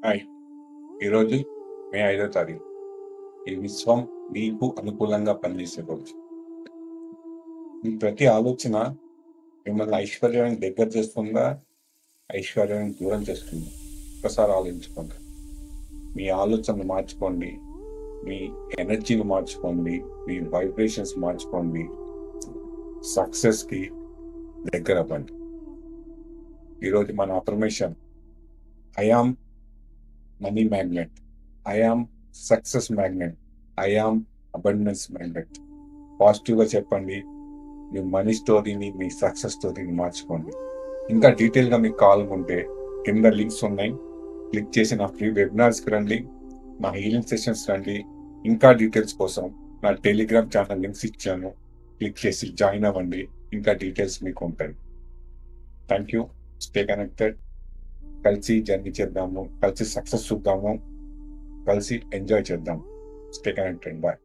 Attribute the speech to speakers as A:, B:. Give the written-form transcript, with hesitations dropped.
A: Hi! ఈరోజు మే 5వ తారీఖు. ఈ విశ్వం మీకు అనుకూలంగా పనిచేసే రోజు. మీ ప్రతి ఆలోచన మిమ్మల్ని ఐశ్వర్యానికి దగ్గర చేస్తుందా? ఐశ్వర్యానికి దూరం చేస్తుందా? ఒక్కసారి ఆలోచించుకోండి. మీ ఆలోచనలు మార్చుకోండి. మీ ఎనర్జీని మార్చుకోండి. మీ వైబ్రేషన్స్ మార్చుకోండి. సక్సెస్‌కి దగ్గరవ్వండి. ఈరోజు మన affirmation I am money magnet. I am success magnet. I am abundance magnet. పాజిటివ్‌గా చెప్పండి. మీ మనీ స్టోరీని, మీ సక్సెస్ స్టోరీని మార్చుకోండి. ఇంకా డీటెయిల్‌గా మీకు కావాలనుకుంటే కింద లింక్స్ ఉన్నాయి. క్లిక్ చేసి నా ఫ్రీ వెబినార్స్‌కి రండి. నా హీలింగ్ సెషన్స్ రండి. ఇంకా డీటెయిల్స్ కోసం నా టెలిగ్రామ్ ఛానల్ లింక్స్ ఇచ్చాను. క్లిక్ చేసి జాయిన్ అవ్వండి. ఇంకా డీటెయిల్స్ మీకు ఉంటాయి. Thank you. Stay connected. కలిసి జర్నీ చేద్దాము. కలిసి సక్సెస్ చూద్దాము. కలిసి ఎంజాయ్ చేద్దాం. Stay connected. బాయ్.